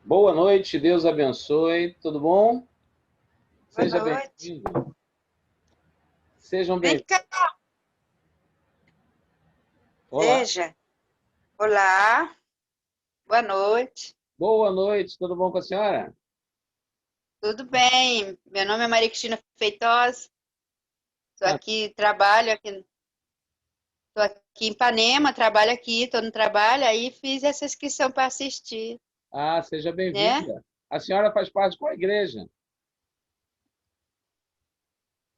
Boa noite, Deus abençoe. Tudo bom? Boa Seja noite. bem-vindo. Sejam Vem bem-vindos. cá, Olá. veja. Olá, boa noite. Boa noite, tudo bom com a senhora? Tudo bem? Meu nome é Maria Cristina Feitosa. Estou Ah, aqui, trabalho aqui, estou aqui em Ipanema, trabalho aqui, estou no trabalho, aí fiz essa inscrição para assistir, seja né? bem-vinda. A senhora faz parte de qual igreja?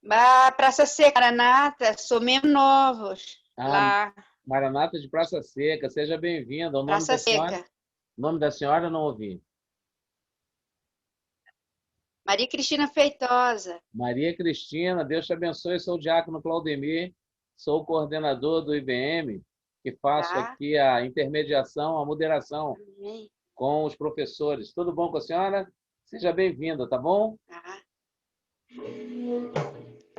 A Praça Seca, Maranata, sou membro novos Ah, lá, Maranata de Praça Seca, seja bem-vinda. O nome Praça da senhora? Seca. O nome da senhora eu não ouvi. Maria Cristina Feitosa. Maria Cristina, Deus te abençoe. Sou o diácono Claudemir, sou o coordenador do IBM, que faço Tá? aqui a intermediação, a moderação Amém. com os professores. Tudo bom com a senhora? Seja bem-vinda, tá bom? Tá.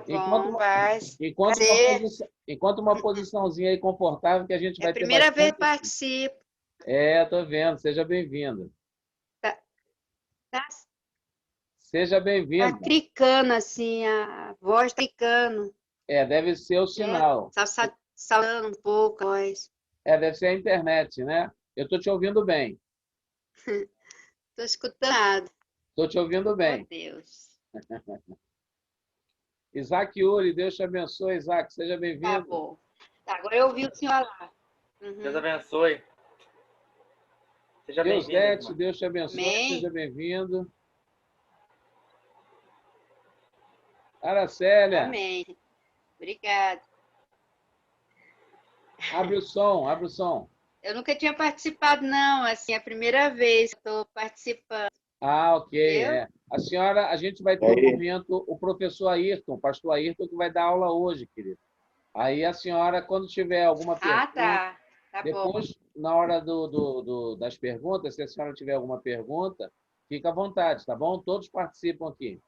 Enquanto Bom, uma, vai. Prazer. enquanto uma posiçãozinha aí confortável, que a gente É a vai ter primeira vez que bastante. participo. Tô vendo. Seja bem-vindo. Tá, tá Seja Tá bem-vindo. cricando assim, a voz tá cricando, Deve ser o né? sinal. Salando um pouco a voz. Deve ser a internet, né? Eu estou te ouvindo bem. Tô escutando nada. Estou te ouvindo Oh, bem. Deus. Isaac Yuri, Deus te abençoe, Isaac. Seja Tá bem-vindo. bom. Tá, agora eu ouvi o senhor lá. Deus Uhum. abençoe. Seja bem-vindo, Deusete, irmã. Deus te abençoe. Amém. Seja bem-vindo. Aracélia, Amém. Obrigada. abre o som, abre o som. Eu nunca tinha participado, não. Assim, é a primeira vez que estou participando, Ok, viu? A gente vai ter um momento, o professor Ayrton, o pastor Ayrton, que vai dar aula hoje, querido. Aí a senhora, quando tiver alguma Ah, pergunta, tá. Tá bom. depois, na hora das perguntas, se a senhora tiver alguma pergunta, fica à vontade, tá bom? Todos participam aqui.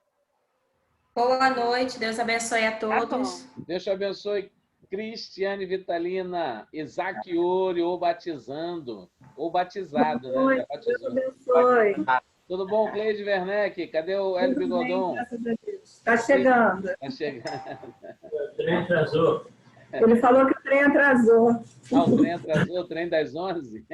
Boa noite, Deus abençoe a Tá todos. bom. Deus te abençoe, Cristiane Vitalina, Isaac Iori, ou batizando, ou batizado, né? Já Deus batizou. abençoe. Tudo bom, Cleide Werneck? Cadê o Hélio Tudo bem, Bigodon? graças a Deus. Está chegando. Tá chegando. O trem atrasou. Ele falou que o trem atrasou. O trem atrasou, o trem das 11.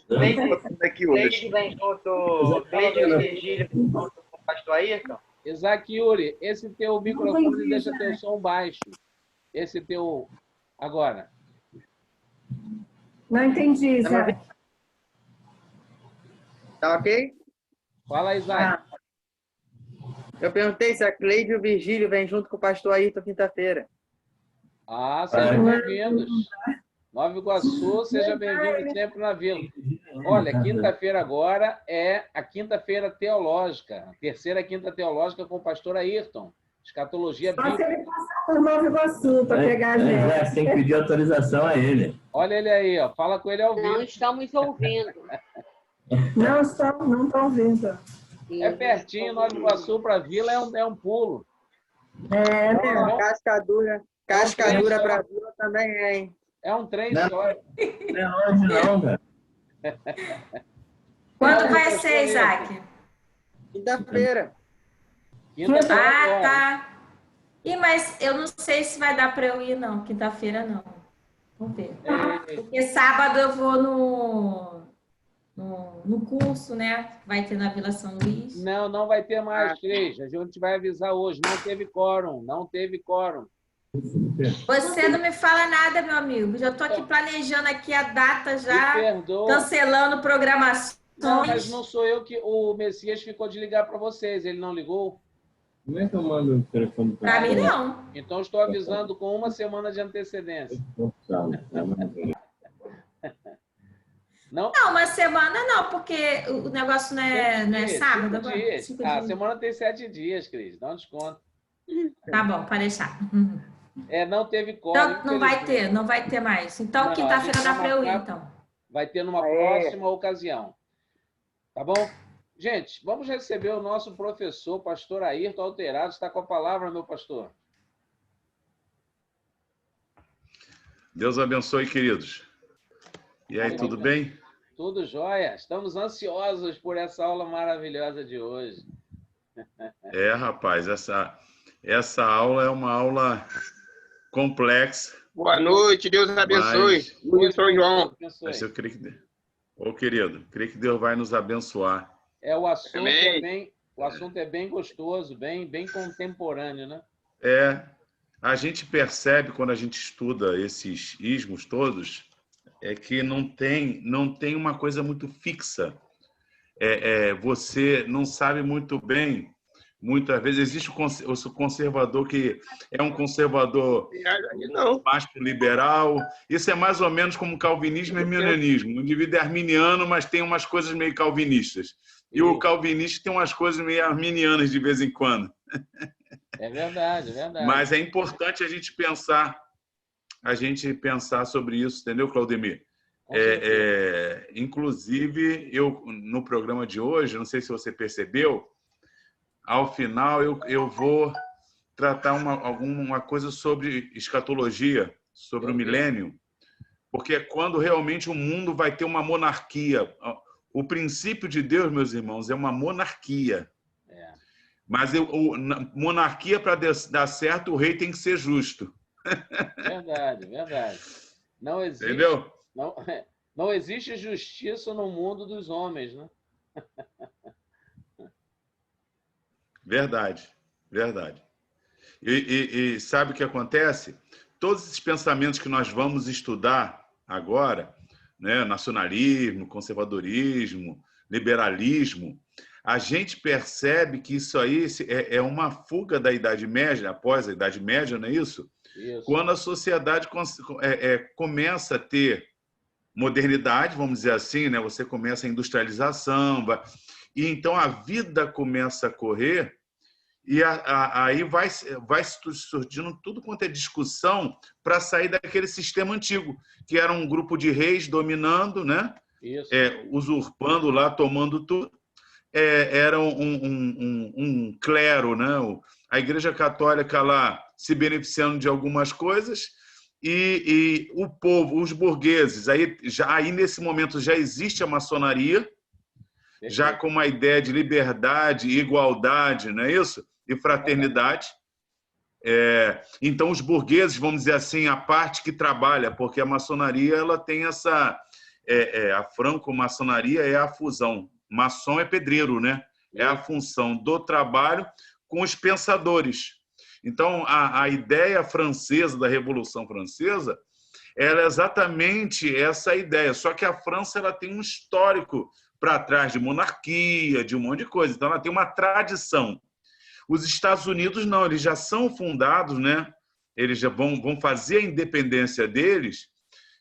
Cleide vem junto. Cleide e Virgílio vem junto com o pastor Ayrton. Isaac Yuri, esse teu Não microfone entendi, deixa teu Isaac. som baixo. Esse teu... Agora. Não entendi, Zé. Tá ok? Fala, Isaac. Eu perguntei se a Cleide e o Virgílio vêm junto com o pastor Ayrton quinta-feira. Sejam bem-vindos. Nova Iguaçu, seja bem-vindo sempre na vila. Olha, quinta-feira agora é a quinta-feira teológica, a terceira quinta teológica com o pastor Ayrton. Escatologia Só se bíblica. ele passar por Nova Iguaçu para pegar a gente. Você tem que pedir autorização a ele. Olha ele aí, ó. Fala com ele ao Não vivo. estamos ouvindo. Não estão ouvindo. É pertinho, Nova Iguaçu para a vila é um pulo. É, né? Não, Cascadura para a vila também é, hein? é um trem Não. só. Não é longe, não, cara. Quando vai ser, Isaac? Quinta-feira. Quinta-feira Ah, agora. tá. Mas eu não sei se vai dar para eu ir, não. Quinta-feira, não. Vamos ver. Porque sábado eu vou no curso, né? Vai ter na Vila São Luís. Não vai ter mais, Cris. A gente vai avisar hoje. Não teve quórum. Você não me fala nada, meu amigo. Já estou aqui planejando aqui a data Me já, perdoa. cancelando programações. Não, mas não sou eu que... O Messias ficou de ligar para vocês. Ele não ligou? Como é que eu mando o telefone Para mim, não. Então, estou avisando com uma semana de antecedência. Não? Não, uma semana não, porque o negócio não é sábado. 5 agora? dias. 5 A dias. semana tem 7 dias, Cris. Dá um desconto. Tá bom, pode deixar. Não teve quórum. Então, não vai ter mais. Então, Não, a quinta-feira gente dá vai para eu ir, marcar. então. Vai ter numa próxima ocasião. Tá bom? Gente, vamos receber o nosso professor, pastor Ayrton Alterado. Está com a palavra, meu pastor. Deus abençoe, queridos. E aí, tudo bem? Tudo jóia. Estamos ansiosos por essa aula maravilhosa de hoje. Rapaz, essa aula é uma aula complexa. Boa noite, Deus abençoe. Luiz São João. Mas eu creio que... Ô, querido, creio que Deus vai nos abençoar. O assunto é bem gostoso, bem contemporâneo, né? A gente percebe quando a gente estuda esses ismos todos, que não tem uma coisa muito fixa. Você não sabe muito bem, muitas vezes existe o conservador que é um conservador mais liberal. Isso é mais ou menos como calvinismo e arminianismo. O indivíduo é arminiano, mas tem umas coisas meio calvinistas. E o calvinista tem umas coisas meio arminianas de vez em quando. É verdade. Mas é importante a gente pensar sobre isso, entendeu, Claudemir? Inclusive, eu no programa de hoje, não sei se você percebeu, ao final eu vou tratar alguma coisa sobre escatologia, sobre o milênio, porque é quando realmente o mundo vai ter uma monarquia. O princípio de Deus, meus irmãos, é uma monarquia. Mas monarquia, para dar certo, o rei tem que ser justo. Verdade. Não existe, entendeu? Não existe justiça no mundo dos homens, né? Verdade. E sabe o que acontece? Todos esses pensamentos que nós vamos estudar agora, né? Nacionalismo, conservadorismo, liberalismo, a gente percebe que isso aí é uma fuga da Idade Média, após a Idade Média, não é isso? Isso. Quando a sociedade começa a ter modernidade, vamos dizer assim, né? Você começa a industrialização, e então a vida começa a correr, e aí vai surgindo tudo quanto é discussão para sair daquele sistema antigo, que era um grupo de reis dominando, né? Isso. Usurpando lá, tomando tudo. Era um clero, né? A Igreja Católica lá se beneficiando de algumas coisas, e o povo, os burgueses, aí nesse momento já existe a maçonaria, já com uma ideia de liberdade e igualdade, não é isso? E fraternidade. Então, os burgueses, vamos dizer assim, a parte que trabalha, porque a maçonaria ela tem essa... a franco-maçonaria é a fusão. Maçom é pedreiro, né? É a função do trabalho com os pensadores. Então, a ideia francesa, da Revolução Francesa, ela é exatamente essa ideia. Só que a França ela tem um histórico para trás de monarquia, de um monte de coisa. Então, ela tem uma tradição. Os Estados Unidos, não. Eles já são fundados, né? Eles já vão fazer a independência deles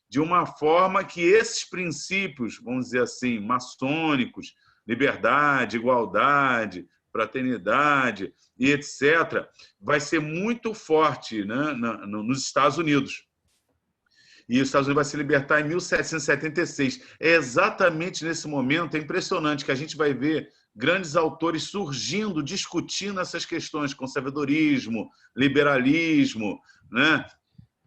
de uma forma que esses princípios, vamos dizer assim, maçônicos, liberdade, igualdade, fraternidade e etc., vai ser muito forte, né, nos Estados Unidos. E os Estados Unidos vai se libertar em 1776. É exatamente nesse momento, é impressionante, que a gente vai ver grandes autores surgindo, discutindo essas questões, conservadorismo, liberalismo, né?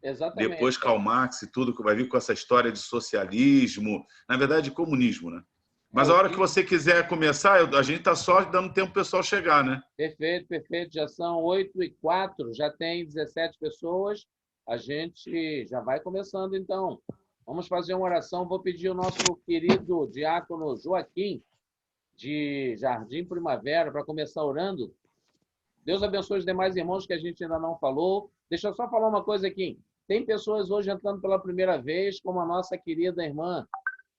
Exatamente. Depois Karl Marx e tudo, que vai vir com essa história de socialismo, na verdade, comunismo, né? Mas a hora que você quiser começar, a gente está só dando tempo para o pessoal chegar, né? Perfeito. Já são 8h04, já tem 17 pessoas. A gente já vai começando, então. Vamos fazer uma oração. Vou pedir ao nosso querido diácono Joaquim, de Jardim Primavera, para começar orando. Deus abençoe os demais irmãos que a gente ainda não falou. Deixa eu só falar uma coisa aqui. Tem pessoas hoje entrando pela primeira vez, como a nossa querida irmã,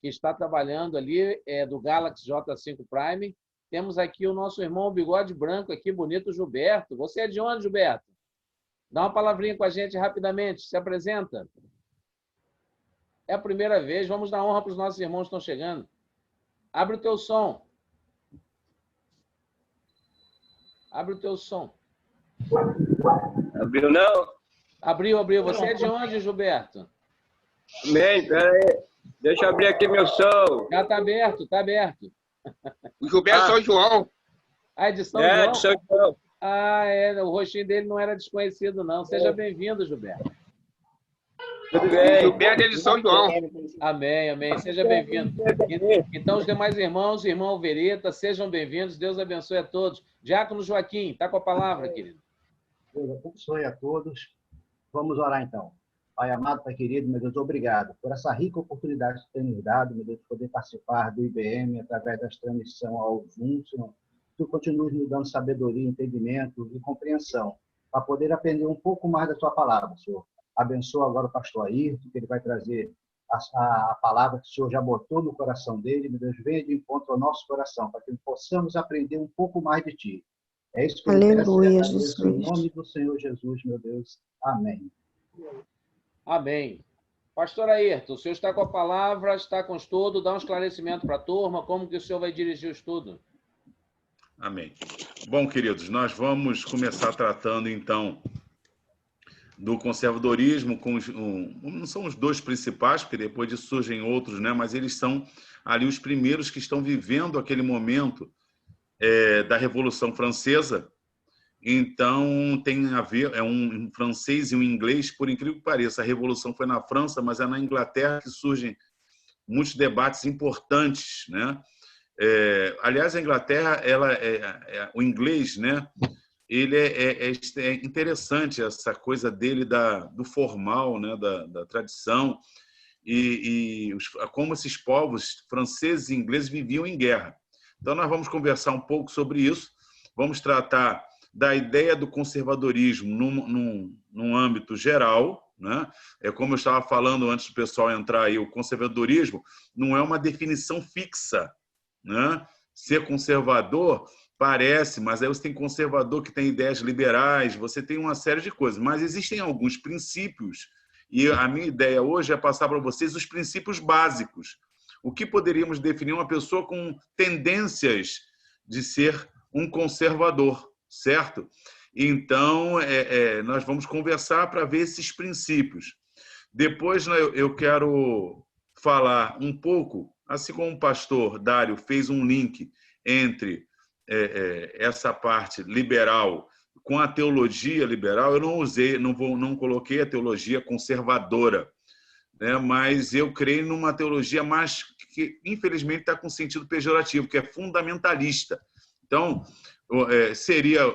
que está trabalhando ali, do Galaxy J5 Prime. Temos aqui o nosso irmão bigode branco aqui, bonito, Gilberto. Você é de onde, Gilberto? Dá uma palavrinha com a gente rapidamente. Se apresenta. É a primeira vez. Vamos dar honra para os nossos irmãos que estão chegando. Abre o teu som. Abre o teu som. Abriu, não? Abriu. Você é de onde, Gilberto? Bem, peraí. Deixa eu abrir aqui meu som. Já está aberto, O Gilberto São João. Ah, é de São João? De São João. O rostinho dele não era desconhecido, não. Seja bem-vindo, Gilberto. Tudo bem. Perto de São João. Amém, amém. Seja bem-vindo. Então, os demais irmãos, irmão Vereta, sejam bem-vindos. Deus abençoe a todos. Diácono Joaquim, está com a palavra, querido. Deus abençoe a todos. Vamos orar, então. Pai amado, Pai querido, meu Deus, obrigado por essa rica oportunidade que tu tem nos dado, meu Deus, de poder participar do IBM através da transmissão ao Zoom, Senhor. Tu continuas nos dando sabedoria, entendimento e compreensão para poder aprender um pouco mais da tua palavra, Senhor. Abençoa agora o pastor Ayrton, que ele vai trazer a palavra que o Senhor já botou no coração dele. Meu Deus, venha de encontro ao nosso coração, para que possamos aprender um pouco mais de ti. É isso que eu peço, Jesus. Em nome do Senhor Jesus, meu Deus. Amém. Amém. Pastor Ayrton, o senhor está com a palavra, está com o estudo, dá um esclarecimento para a turma, como que o senhor vai dirigir o estudo? Amém. Bom, queridos, nós vamos começar tratando, então, do conservadorismo, não são os dois principais, porque depois disso surgem outros, né? Mas eles são ali os primeiros que estão vivendo aquele momento da Revolução Francesa. Então, tem a ver, é um francês e um inglês, por incrível que pareça. A Revolução foi na França, mas é na Inglaterra que surgem muitos debates importantes, né? Aliás, a Inglaterra, o inglês, né? Ele é interessante, essa coisa dele do formal, né? Da tradição, como esses povos franceses e ingleses viviam em guerra. Então, nós vamos conversar um pouco sobre isso, vamos tratar da ideia do conservadorismo num âmbito geral, né? Como eu estava falando antes do pessoal entrar aí, o conservadorismo não é uma definição fixa, né? Ser conservador parece, mas aí você tem conservador que tem ideias liberais, você tem uma série de coisas, mas existem alguns princípios, e a minha ideia hoje é passar para vocês os princípios básicos. O que poderíamos definir uma pessoa com tendências de ser um conservador, certo? Então, nós vamos conversar para ver esses princípios. Depois, eu quero falar um pouco, assim como o pastor Dário fez um link entre essa parte liberal com a teologia liberal, eu não coloquei a teologia conservadora, né? Mas eu creio numa teologia mais que, infelizmente, está com sentido pejorativo, que é fundamentalista. Então,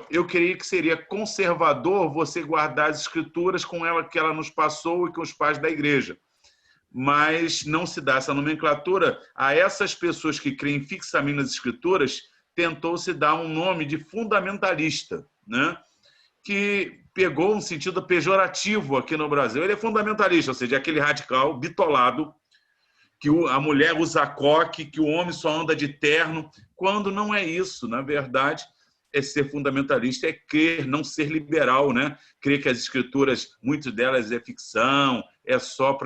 eu creio que seria conservador você guardar as escrituras com ela que ela nos passou e com os pais da igreja. Mas não se dá essa nomenclatura a essas pessoas que creem fixamente nas escrituras, tentou-se dar um nome de fundamentalista, né? Que pegou um sentido pejorativo aqui no Brasil. Ele é fundamentalista, ou seja, aquele radical bitolado, que a mulher usa coque, que o homem só anda de terno, quando não é isso. Na verdade, ser fundamentalista é crer, não ser liberal, né? Crer que as escrituras, muitas delas é ficção, é só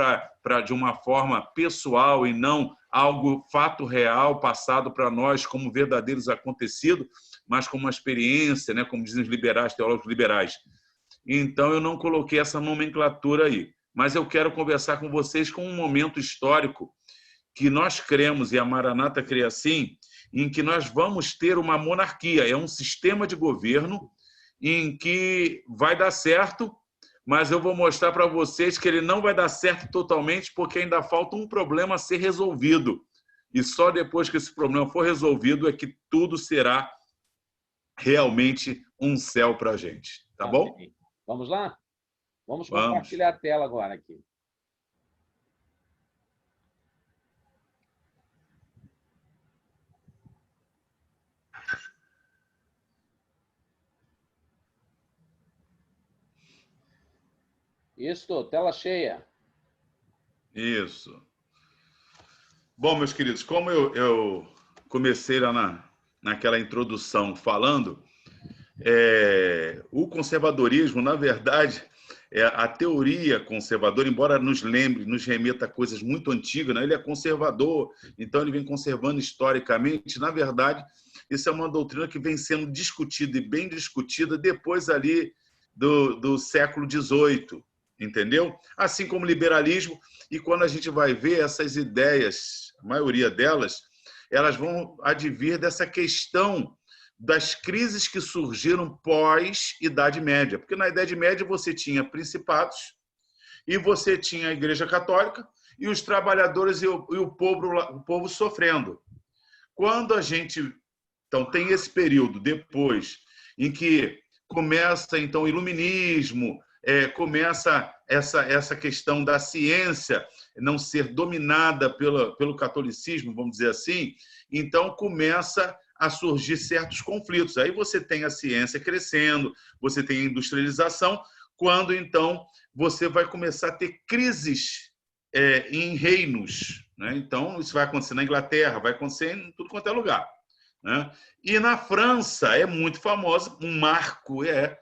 de uma forma pessoal e não algo fato real passado para nós como verdadeiros acontecidos, mas como uma experiência, né? Como dizem os liberais, teólogos liberais. Então, eu não coloquei essa nomenclatura aí. Mas eu quero conversar com vocês com um momento histórico que nós cremos, e a Maranata crê assim, em que nós vamos ter uma monarquia, é um sistema de governo em que vai dar certo, mas eu vou mostrar para vocês que ele não vai dar certo totalmente, porque ainda falta um problema a ser resolvido. E só depois que esse problema for resolvido é que tudo será realmente um céu para a gente. Tá bom? Vamos lá? Vamos compartilhar a tela agora aqui. Isso, tela cheia. Isso. Bom, meus queridos, como eu comecei lá naquela introdução falando, o conservadorismo, na verdade, a teoria conservadora, embora nos remeta a coisas muito antigas, né? Ele é conservador, então ele vem conservando historicamente. Na verdade, isso é uma doutrina que vem sendo discutida e bem discutida depois ali do século XVIII, entendeu? Assim como o liberalismo, e quando a gente vai ver essas ideias, a maioria delas, elas vão advir dessa questão das crises que surgiram pós-Idade Média. Porque na Idade Média você tinha principados e você tinha a Igreja Católica e os trabalhadores e o povo sofrendo. Quando a gente então tem esse período depois em que começa então o iluminismo, começa essa questão da ciência não ser dominada pelo catolicismo, vamos dizer assim, então começa a surgir certos conflitos. Aí você tem a ciência crescendo, você tem a industrialização, quando então você vai começar a ter crises em reinos, né? Então isso vai acontecer na Inglaterra, vai acontecer em tudo quanto é lugar, né? E na França é muito famosa, um marco é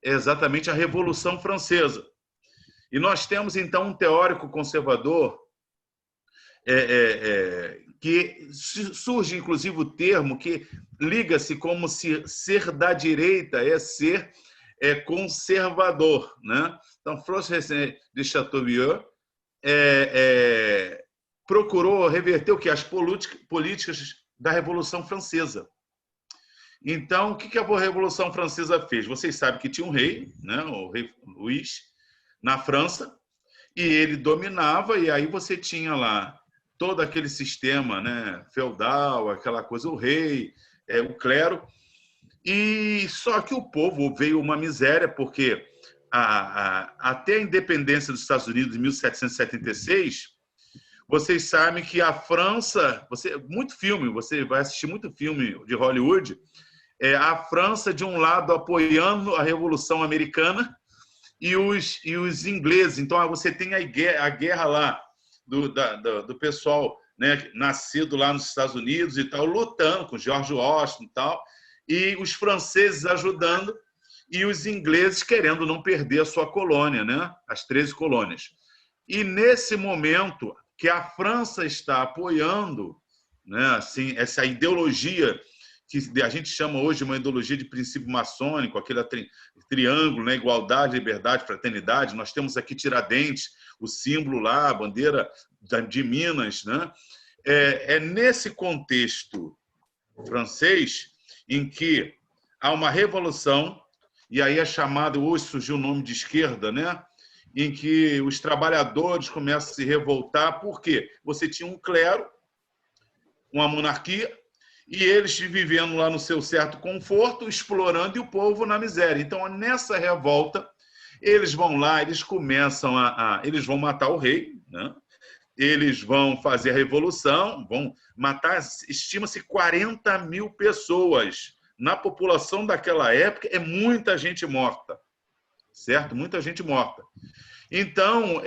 exatamente a Revolução Francesa. E nós temos então um teórico conservador que surge inclusive o termo que liga-se como se ser da direita é ser conservador, né? Então François de Chateaubriand procurou reverter o que? As políticas da Revolução Francesa. Então, o que a Revolução Francesa fez? Vocês sabem que tinha um rei, né? O rei Luís, na França, e ele dominava, e aí você tinha lá todo aquele sistema, né, feudal, aquela coisa, o rei, o clero, e só que o povo veio uma miséria, porque até a independência dos Estados Unidos em 1776, vocês sabem que a França, você vai assistir muito filme de Hollywood, a França de um lado apoiando a Revolução Americana e os ingleses. Então você tem a guerra lá do pessoal, né, nascido lá nos Estados Unidos e tal, lutando com George Washington e tal, e os franceses ajudando e os ingleses querendo não perder a sua colônia, né, as 13 colônias. E nesse momento que a França está apoiando, né, assim, essa ideologia que a gente chama hoje de uma ideologia de princípio maçônico, aquele triângulo, né, igualdade, liberdade, fraternidade. Nós temos aqui Tiradentes, o símbolo lá, a bandeira de Minas, né? É nesse contexto francês em que há uma revolução, e aí é chamado, hoje surgiu o nome de esquerda, né? Em que os trabalhadores começam a se revoltar, porque você tinha um clero, uma monarquia, e eles vivendo lá no seu certo conforto, explorando, e o povo na miséria. Então, nessa revolta, eles vão lá, eles começam eles vão matar o rei, né? Eles vão fazer a revolução, vão matar, estima-se 40 mil pessoas. Na população daquela época, é muita gente morta, certo? Muita gente morta. Então,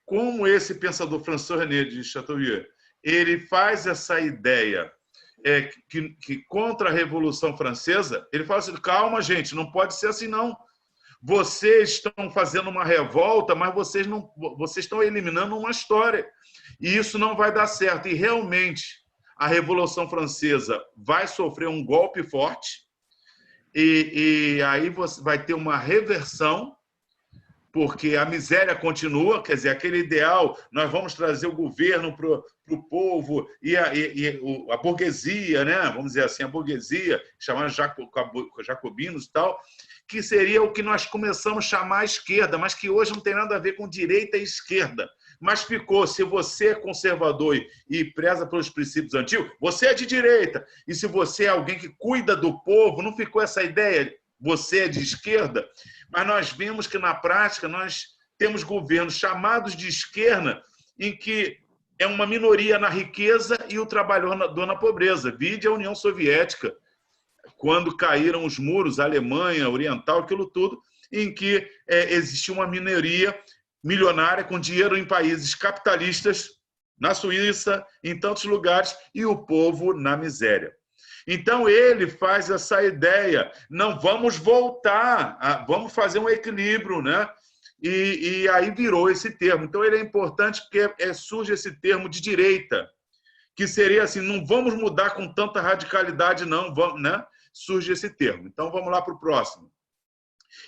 como esse pensador François René de Chateaubriand, ele faz essa ideia que contra a Revolução Francesa, ele fala assim, calma, gente, não pode ser assim, não. Vocês estão fazendo uma revolta, mas vocês estão eliminando uma história. E isso não vai dar certo. E, realmente, a Revolução Francesa vai sofrer um golpe forte, e aí você vai ter uma reversão, porque a miséria continua, quer dizer, aquele ideal, nós vamos trazer o governo para o povo e a burguesia, né? Vamos dizer assim, a burguesia, chamada jacobinos e tal, que seria o que nós começamos a chamar a esquerda, mas que hoje não tem nada a ver com direita e esquerda. Mas ficou, se você é conservador e preza pelos princípios antigos, você é de direita. E se você é alguém que cuida do povo, não ficou essa ideia, você é de esquerda? Mas nós vimos que, na prática, nós temos governos chamados de esquerda em que é uma minoria na riqueza e o trabalhador na pobreza. Vide a União Soviética, quando caíram os muros, a Alemanha Oriental, aquilo tudo, em que existia uma minoria milionária com dinheiro em países capitalistas, na Suíça, em tantos lugares, e o povo na miséria. Então, ele faz essa ideia, não, vamos voltar, vamos fazer um equilíbrio, né? E aí virou esse termo. Então, ele é importante porque surge esse termo de direita, que seria assim, não vamos mudar com tanta radicalidade, não, vamos, né? Surge esse termo. Então, vamos lá para o próximo.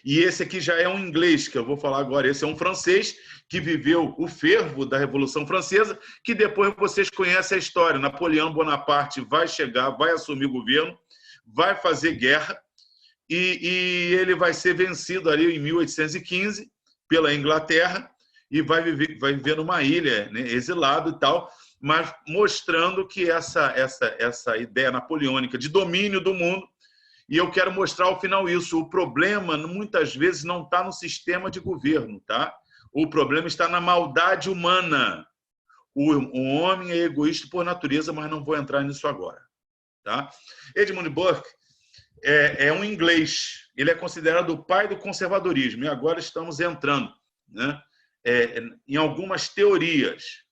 E esse aqui já é um inglês, que eu vou falar agora. Esse é um francês que viveu o fervo da Revolução Francesa, que depois vocês conhecem a história. Napoleão Bonaparte vai chegar, vai assumir o governo, vai fazer guerra, e ele vai ser vencido ali em 1815 pela Inglaterra, e vai viver numa ilha, né, exilado e tal, mas mostrando que essa ideia napoleônica de domínio do mundo, e eu quero mostrar ao final isso, o problema muitas vezes não está no sistema de governo, tá? O problema está na maldade humana. O homem é egoísta por natureza, mas não vou entrar nisso agora, tá? Edmund Burke é um inglês, ele é considerado o pai do conservadorismo, e agora estamos entrando, né, em algumas teorias.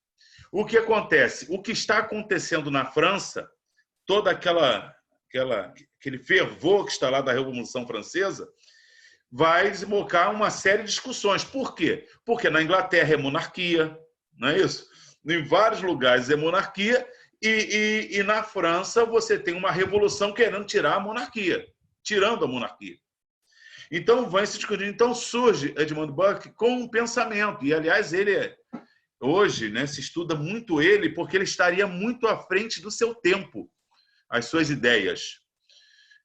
O que acontece? O que está acontecendo na França, todo aquele fervor que está lá da Revolução Francesa, vai desembocar uma série de discussões. Por quê? Porque na Inglaterra é monarquia, não é isso? Em vários lugares é monarquia, e na França você tem uma revolução querendo tirar a monarquia, tirando a monarquia. Então, vai se discutir. Então, surge Edmund Burke com um pensamento, e, aliás, ele hoje, né, se estuda muito ele, porque ele estaria muito à frente do seu tempo, as suas ideias.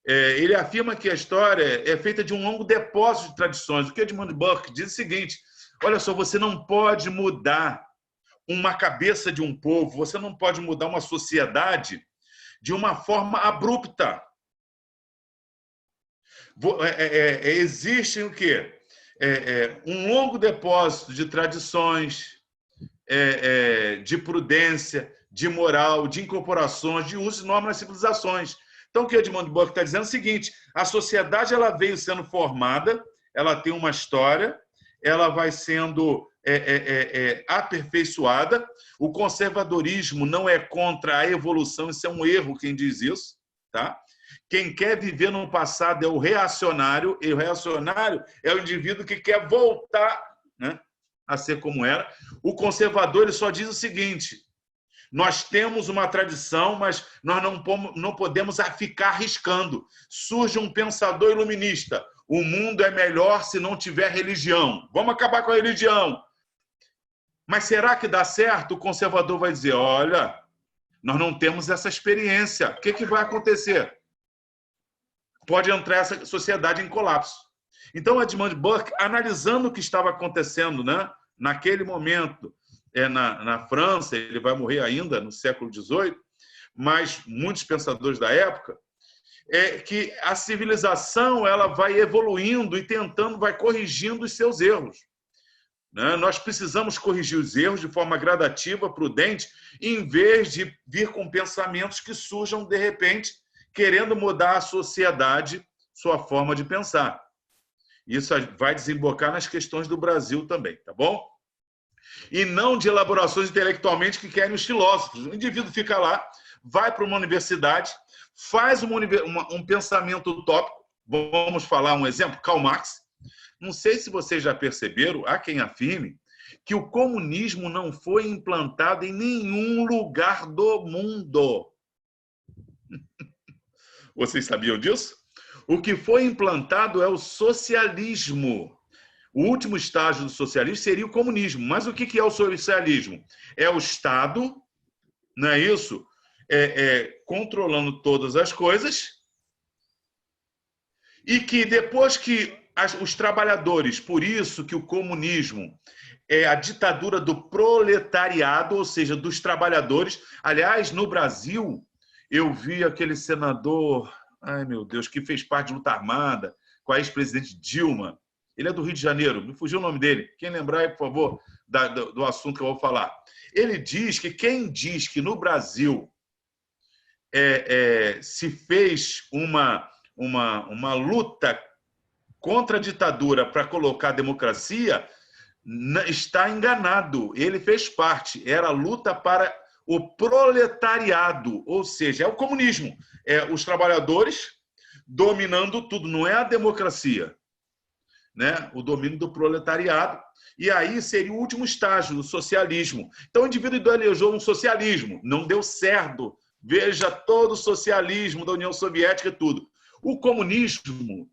Ele afirma que a história é feita de um longo depósito de tradições. O que Edmund Burke diz é o seguinte: olha só, você não pode mudar uma cabeça de um povo, você não pode mudar uma sociedade de uma forma abrupta. Existe o quê? Um longo depósito de tradições, de prudência, de moral, de incorporações, de usos e normas nas civilizações. Então, o que Edmund Burke está dizendo é o seguinte: a sociedade ela veio sendo formada, ela tem uma história, ela vai sendo aperfeiçoada. O conservadorismo não é contra a evolução, isso é um erro quem diz isso, tá? Quem quer viver no passado é o reacionário, e o reacionário é o indivíduo que quer voltar, né, a ser como era. O conservador ele só diz o seguinte: nós temos uma tradição, mas nós não podemos ficar arriscando. Surge um pensador iluminista: o mundo é melhor se não tiver religião. Vamos acabar com a religião. Mas será que dá certo? O conservador vai dizer: olha, nós não temos essa experiência. O que vai acontecer? Pode entrar essa sociedade em colapso. Então, Edmund Burke, analisando o que estava acontecendo, né, naquele momento, na França, ele vai morrer ainda no século XVIII, mas muitos pensadores da época, que a civilização ela vai evoluindo e vai corrigindo os seus erros. Né? Nós precisamos corrigir os erros de forma gradativa, prudente, em vez de vir com pensamentos que surjam de repente, querendo mudar a sociedade, sua forma de pensar. Isso vai desembocar nas questões do Brasil também, tá bom? E não de elaborações intelectualmente que querem os filósofos. O indivíduo fica lá, vai para uma universidade, faz um pensamento utópico. Vamos falar um exemplo, Karl Marx. Não sei se vocês já perceberam, há quem afirme que o comunismo não foi implantado em nenhum lugar do mundo. Vocês sabiam disso? O que foi implantado é o socialismo. O último estágio do socialismo seria o comunismo. Mas o que é o socialismo? É o Estado, não é isso? Controlando todas as coisas, e que depois que os trabalhadores, por isso que o comunismo é a ditadura do proletariado, ou seja, dos trabalhadores. Aliás, no Brasil, eu vi aquele senador, ai meu Deus, que fez parte de luta armada com a ex-presidente Dilma. Ele é do Rio de Janeiro, me fugiu o nome dele. Quem lembrar aí, por favor, do assunto que eu vou falar. Ele diz que quem diz que no Brasil se fez uma luta contra a ditadura para colocar a democracia, está enganado. Ele fez parte. Era a luta para o proletariado, ou seja, é o comunismo. Os trabalhadores dominando tudo, não é a democracia. Né? O domínio do proletariado. E aí seria o último estágio do socialismo. Então o indivíduo idealizou um socialismo. Não deu certo. Veja todo o socialismo da União Soviética e tudo. O comunismo,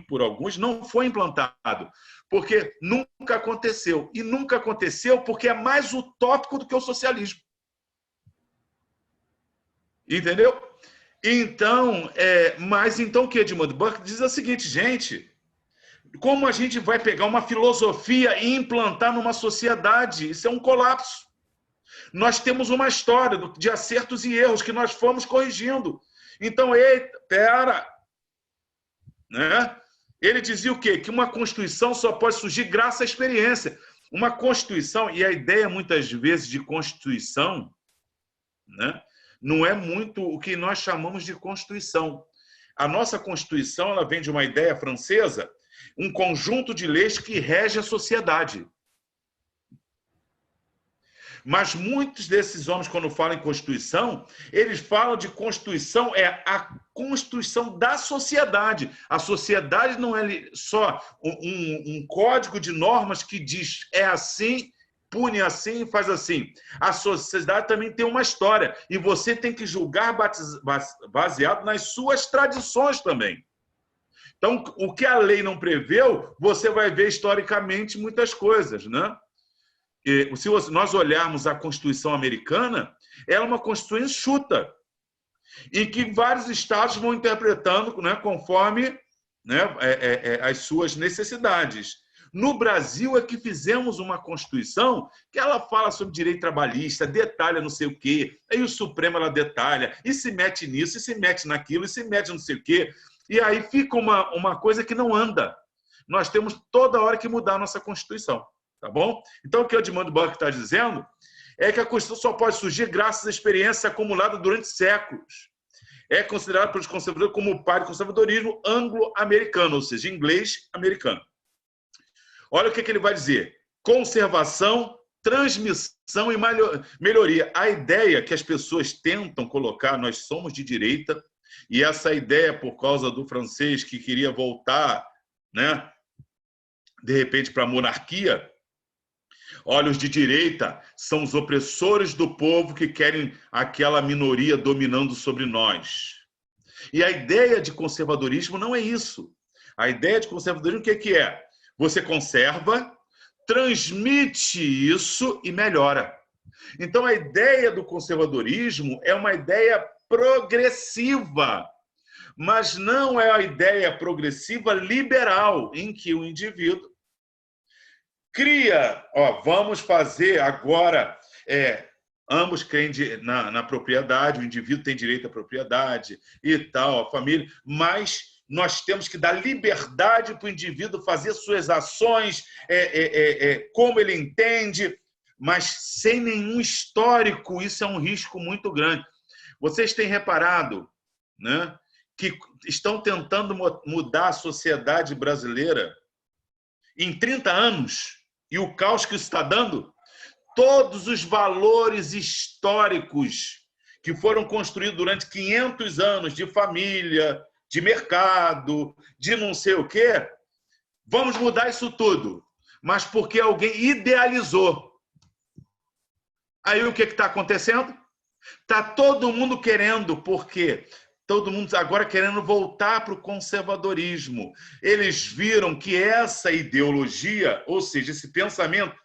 por alguns, não foi implantado, porque nunca aconteceu. E nunca aconteceu porque é mais utópico do que o socialismo. Entendeu? Então, mas então o que Edmund Burke diz é o seguinte, gente, Como a gente vai pegar uma filosofia e implantar numa sociedade? Isso é um colapso. Nós temos uma história de acertos e erros que nós fomos corrigindo. Então, eita, pera, né? Ele dizia o quê? Que uma Constituição só pode surgir graças à experiência. Uma Constituição, e a ideia muitas vezes de Constituição, né, não é muito o que nós chamamos de Constituição. A nossa Constituição ela vem de uma ideia francesa, um conjunto de leis que rege a sociedade. Mas muitos desses homens, quando falam em Constituição, eles falam de Constituição, é a constituição da sociedade. A sociedade não é só um código de normas que diz é assim, pune assim e faz assim. A sociedade também tem uma história e você tem que julgar baseado nas suas tradições também. Então, o que a lei não preveu, você vai ver historicamente muitas coisas, né? E, se nós olharmos a Constituição americana, ela é uma Constituição enxuta, em que vários estados vão interpretando, né, conforme, né, as suas necessidades. No Brasil é que fizemos uma Constituição que ela fala sobre direito trabalhista, detalha não sei o quê, aí o Supremo ela detalha, e se mete nisso, e se mete naquilo, e se mete não sei o quê, e aí fica uma coisa que não anda. Nós temos toda hora que mudar a nossa Constituição. Tá bom? Então, o que o Edmund Burke está dizendo é que a Constituição só pode surgir graças à experiência acumulada durante séculos. É considerado pelos conservadores como o pai do conservadorismo anglo-americano, ou seja, inglês-americano. Olha o que ele vai dizer. Conservação, transmissão e melhoria. A ideia que as pessoas tentam colocar, nós somos de direita, e essa ideia, por causa do francês que queria voltar, né, de repente, para a monarquia, olha, os de direita são os opressores do povo que querem aquela minoria dominando sobre nós. E a ideia de conservadorismo não é isso. A ideia de conservadorismo, o que é? Você conserva, transmite isso e melhora. Então, a ideia do conservadorismo é uma ideia progressiva, mas não é a ideia progressiva liberal, em que o indivíduo cria, vamos fazer agora, ambos creem na propriedade, o indivíduo tem direito à propriedade e tal, a família, mas nós temos que dar liberdade para o indivíduo fazer suas ações como ele entende, mas sem nenhum histórico. Isso é um risco muito grande. Vocês têm reparado, né, que estão tentando mudar a sociedade brasileira em 30 anos, e o caos que isso está dando, todos os valores históricos que foram construídos durante 500 anos de família, de mercado, de não sei o quê, vamos mudar isso tudo, mas porque alguém idealizou. Aí o que está acontecendo? Está todo mundo querendo, porque todo mundo agora querendo voltar para o conservadorismo. Eles viram que essa ideologia, ou seja, esse pensamento,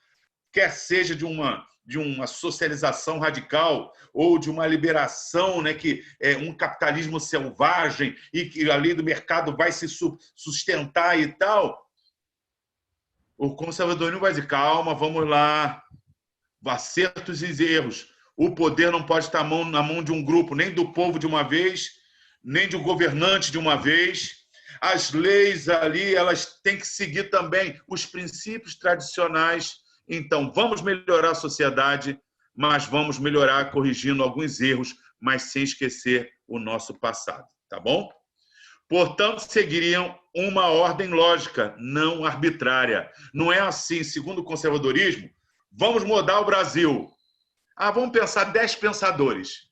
quer seja de uma socialização radical ou de uma liberação, né, que é um capitalismo selvagem e que a lei do mercado vai se sustentar e tal, o conservadorismo vai dizer, calma, vamos lá, acertos e erros. O poder não pode estar na mão de um grupo, nem do povo de uma vez, nem de um governante de uma vez. As leis ali, elas têm que seguir também os princípios tradicionais. Então, vamos melhorar a sociedade, mas vamos melhorar corrigindo alguns erros, mas sem esquecer o nosso passado, tá bom? Portanto, seguiriam uma ordem lógica, não arbitrária. Não é assim, segundo o conservadorismo, vamos mudar o Brasil. Vamos pensar 10 pensadores.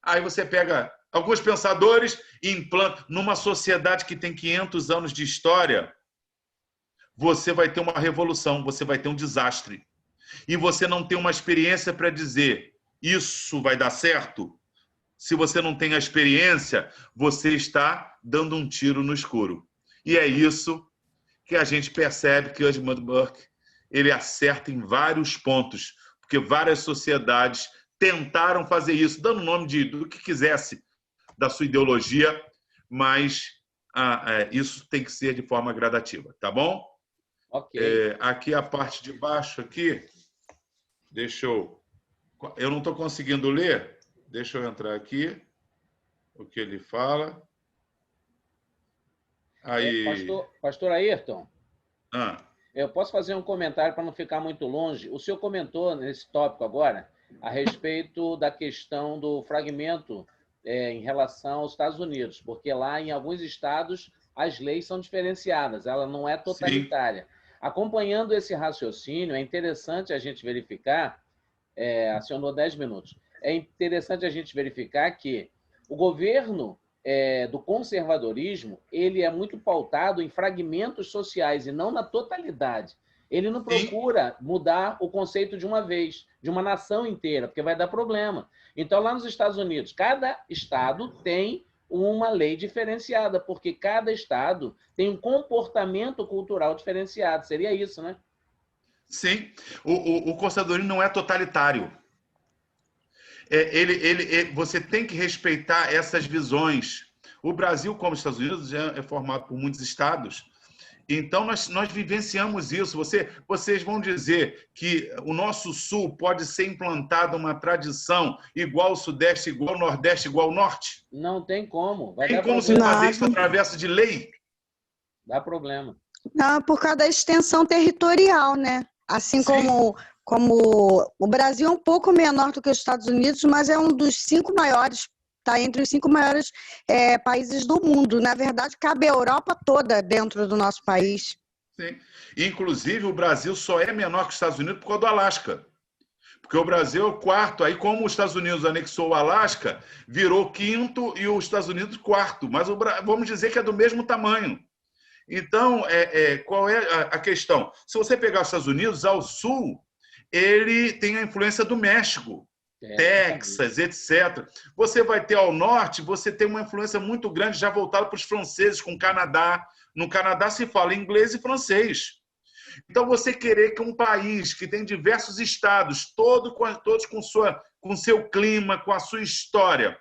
Aí você pega alguns pensadores e implanta numa sociedade que tem 500 anos de história, você vai ter uma revolução, você vai ter um desastre. E você não tem uma experiência para dizer isso vai dar certo. Se você não tem a experiência, você está dando um tiro no escuro. E é isso que a gente percebe que o Edmund Burke ele acerta em vários pontos, porque várias sociedades tentaram fazer isso, dando o nome do que quisesse, da sua ideologia, mas isso tem que ser de forma gradativa, tá bom? Ok. Aqui a parte de baixo aqui, eu não estou conseguindo ler, deixa eu entrar aqui, o que ele fala. Aí... Pastor Ayrton, Ah. eu posso fazer um comentário para não ficar muito longe? O senhor comentou nesse tópico agora a respeito da questão do fragmento em relação aos Estados Unidos, porque lá em alguns estados as leis são diferenciadas, ela não é totalitária. Sim. Acompanhando esse raciocínio, é interessante a gente verificar, acionou 10 minutos, é interessante a gente verificar que o governo do conservadorismo, ele é muito pautado em fragmentos sociais e não na totalidade. Ele não procura mudar o conceito de uma vez, de uma nação inteira, porque vai dar problema. Então, lá nos Estados Unidos, cada estado tem uma lei diferenciada, porque cada estado tem um comportamento cultural diferenciado. Seria isso, né? Sim. O conservadorismo não é totalitário. Você tem que respeitar essas visões. O Brasil, como os Estados Unidos, já é formado por muitos estados. Então, nós vivenciamos isso. Vocês vão dizer que o nosso Sul pode ser implantada uma tradição igual ao Sudeste, igual ao Nordeste, igual ao Norte? Não tem como. Tem como se fazer isso através de lei? Dá problema. Não, por causa da extensão territorial, né? Assim como o Brasil é um pouco menor do que os Estados Unidos, mas é um dos 5 maiores, está entre os 5 maiores países do mundo. Na verdade, cabe a Europa toda dentro do nosso país. Sim. Inclusive, o Brasil só é menor que os Estados Unidos por causa do Alasca. Porque o Brasil é o 4º. Aí, como os Estados Unidos anexou o Alasca, virou 5º e os Estados Unidos 4º. Mas vamos dizer que é do mesmo tamanho. Então, qual é a questão? Se você pegar os Estados Unidos, ao sul, ele tem a influência do México, Texas, etc. Você vai ter ao norte, você tem uma influência muito grande já voltada para os franceses, com o Canadá. No Canadá se fala inglês e francês. Então, você querer que um país que tem diversos estados, todos com seu clima, com a sua história...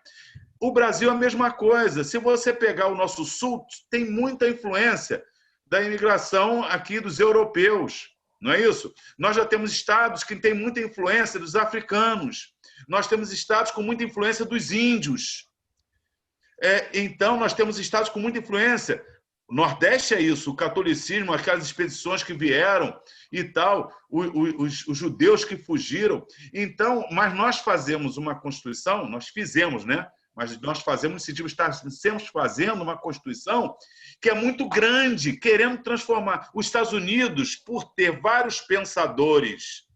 O Brasil é a mesma coisa. Se você pegar o nosso sul, tem muita influência da imigração aqui dos europeus, não é isso? Nós já temos estados que têm muita influência dos africanos. Nós temos estados com muita influência dos índios. Então, nós temos estados com muita influência. O Nordeste é isso, o catolicismo, aquelas expedições que vieram e tal, os judeus que fugiram. Então, mas nós fazemos uma Constituição, nós fizemos, né? Mas nós fazemos, estamos fazendo uma Constituição que é muito grande, querendo transformar os Estados Unidos, por ter vários pensadores,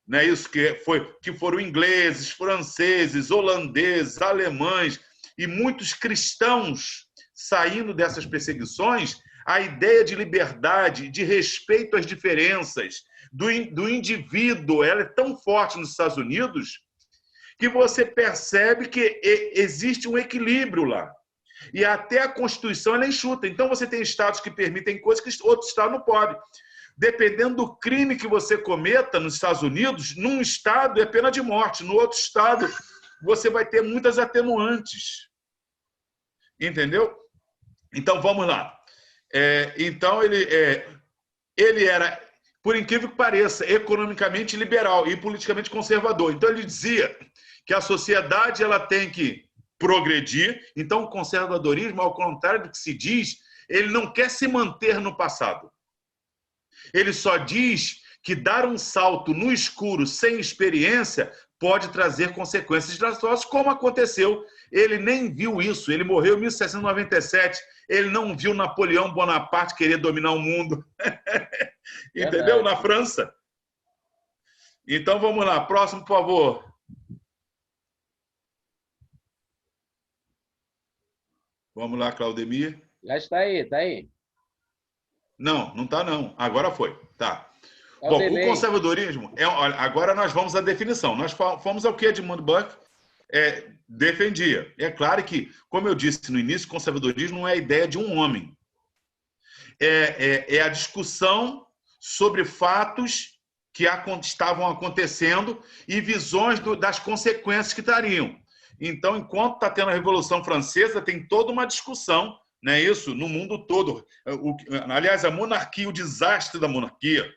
né, isso que foram ingleses, franceses, holandeses, alemães e muitos cristãos saindo dessas perseguições, a ideia de liberdade, de respeito às diferenças do indivíduo, ela é tão forte nos Estados Unidos que você percebe que existe um equilíbrio lá. E até a Constituição ela é enxuta. Então, você tem estados que permitem coisas que outros estados não podem. Dependendo do crime que você cometa nos Estados Unidos, num estado é pena de morte, no outro estado você vai ter muitas atenuantes. Entendeu? Então, vamos lá. Então, ele era, por incrível que pareça, economicamente liberal e politicamente conservador. Então, ele dizia que a sociedade ela tem que progredir. Então, o conservadorismo, ao contrário do que se diz, ele não quer se manter no passado. Ele só diz que dar um salto no escuro sem experiência pode trazer consequências desastrosas, como aconteceu. Ele nem viu isso. Ele morreu em 1797. Ele não viu Napoleão Bonaparte querer dominar o mundo. Entendeu? Na França. Então, vamos lá. Próximo, por favor. Vamos lá, Claudemir. Já está aí, está aí. Não, não está não. Agora foi. Tá. Bom, o conservadorismo... agora nós vamos à definição. Nós fomos ao que Edmund Burke defendia. É claro que, como eu disse no início, o conservadorismo não é a ideia de um homem. É a discussão sobre fatos que estavam acontecendo e visões das consequências que trariam. Então, enquanto está tendo a Revolução Francesa, tem toda uma discussão não é isso? No mundo todo. Aliás, a monarquia, o desastre da monarquia.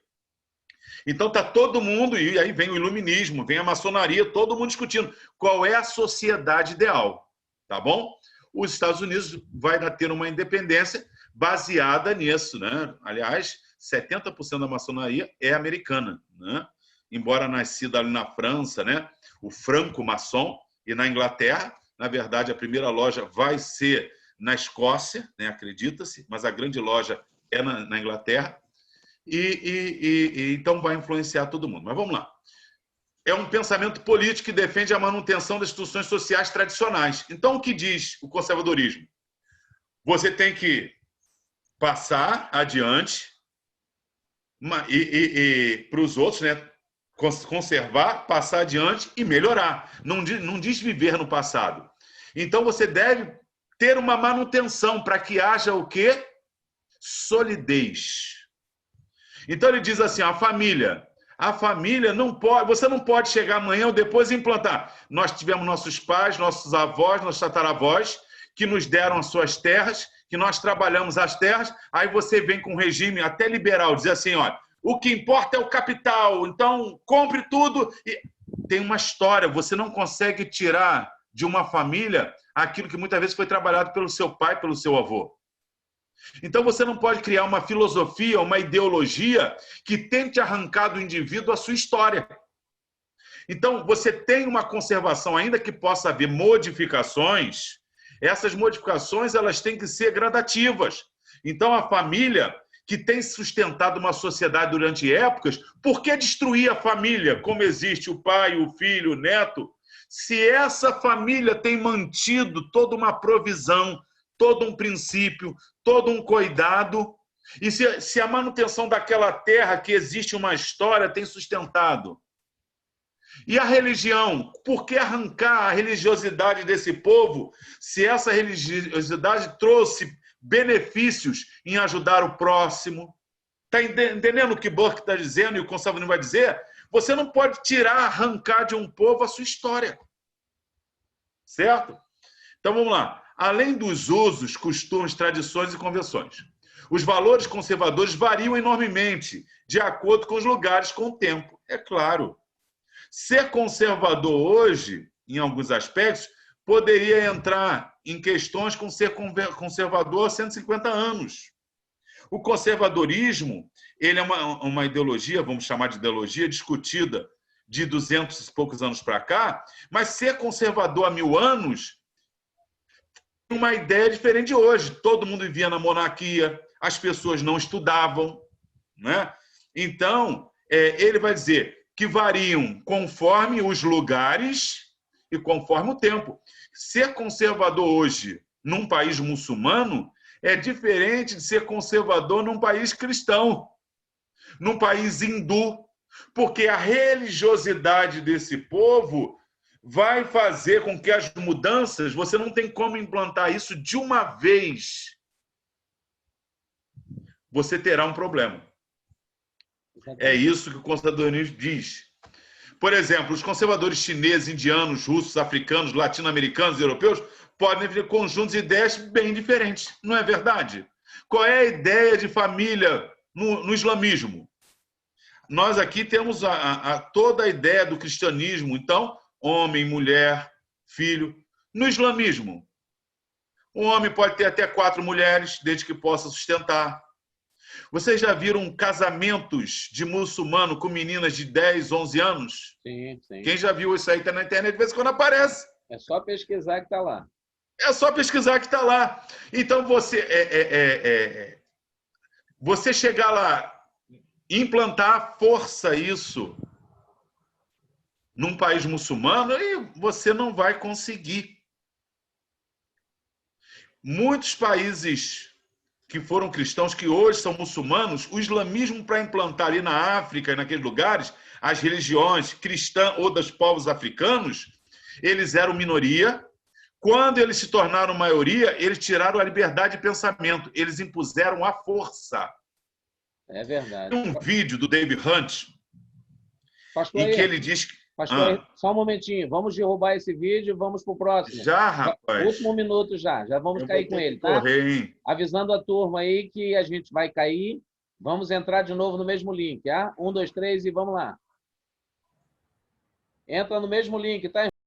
Então está todo mundo, e aí vem o iluminismo, vem a maçonaria, todo mundo discutindo qual é a sociedade ideal, tá bom? Os Estados Unidos vai ter uma independência baseada nisso, né? Aliás, 70% da maçonaria é americana, né? Embora nascida ali na França, né? O franco-maçom, e na Inglaterra, na verdade, a primeira loja vai ser na Escócia, né? Acredita-se, mas a grande loja é na Inglaterra. Então vai influenciar todo mundo. Mas vamos lá. É um pensamento político que defende a manutenção das instituições sociais tradicionais. Então, o que diz o conservadorismo? Você tem que passar adiante para os outros, né? Conservar, passar adiante e melhorar. Não diz viver no passado. Então, você deve ter uma manutenção para que haja o quê? Solidez. Então, ele diz assim, a família não pode, você não pode chegar amanhã ou depois e implantar. Nós tivemos nossos pais, nossos avós, nossos tataravós, que nos deram as suas terras, que nós trabalhamos as terras, aí você vem com um regime até liberal, dizer assim, olha, o que importa é o capital, então compre tudo. E tem uma história, você não consegue tirar de uma família aquilo que muitas vezes foi trabalhado pelo seu pai, pelo seu avô. Então você não pode criar uma filosofia, uma ideologia que tente arrancar do indivíduo a sua história. Então você tem uma conservação, ainda que possa haver modificações, essas modificações elas têm que ser gradativas. Então a família que tem sustentado uma sociedade durante épocas, por que destruir a família como existe o pai, o filho, o neto, se essa família tem mantido toda uma provisão, todo um princípio, todo um cuidado, e se a manutenção daquela terra que existe uma história tem sustentado. E a religião? Por que arrancar a religiosidade desse povo se essa religiosidade trouxe benefícios em ajudar o próximo? Está entendendo o que Burke está dizendo e o conservadorismo vai dizer? Você não pode arrancar de um povo a sua história. Certo? Então vamos lá. Além dos usos, costumes, tradições e convenções, os valores conservadores variam enormemente de acordo com os lugares, com o tempo. É claro. Ser conservador hoje, em alguns aspectos, poderia entrar em questões com ser conservador há 150 anos. O conservadorismo, ele é uma ideologia, vamos chamar de ideologia, discutida de 200 e poucos anos para cá, mas ser conservador há 1000 anos uma ideia diferente de hoje. Todo mundo vivia na monarquia, as pessoas não estudavam, né? Então, ele vai dizer que variam conforme os lugares e conforme o tempo. Ser conservador hoje num país muçulmano é diferente de ser conservador num país cristão, num país hindu, porque a religiosidade desse povo vai fazer com que as mudanças, você não tem como implantar isso de uma vez. Você terá um problema. É isso que o conservadorismo diz. Por exemplo, os conservadores chineses, indianos, russos, africanos, latino-americanos, europeus podem ter conjuntos de ideias bem diferentes. Não é verdade? Qual é a ideia de família no islamismo? Nós aqui temos toda a ideia do cristianismo. Então, homem, mulher, filho. No islamismo, o homem pode ter até 4 mulheres, desde que possa sustentar. Vocês já viram casamentos de muçulmano com meninas de 10, 11 anos? Sim, sim. Quem já viu isso aí? Está na internet, de vez em quando aparece. É só pesquisar que está lá. É só pesquisar que está lá. Então, você chegar lá, implantar à força isso num país muçulmano, e você não vai conseguir. Muitos países que foram cristãos, que hoje são muçulmanos, o islamismo, para implantar ali na África e naqueles lugares, as religiões cristãs ou dos povos africanos, eles eram minoria. Quando eles se tornaram maioria, eles tiraram a liberdade de pensamento, eles impuseram a força. É verdade. Tem um vídeo do David Hunt, em que ele diz... Pastor, só um momentinho. Vamos derrubar esse vídeo e vamos para o próximo. Já, rapaz? Último minuto já. Já vamos cair com ele, tá? Correr, hein? Avisando a turma aí que a gente vai cair. Vamos entrar de novo no mesmo link, tá? 1, 2, 3 e vamos lá. Entra no mesmo link, tá, irmão?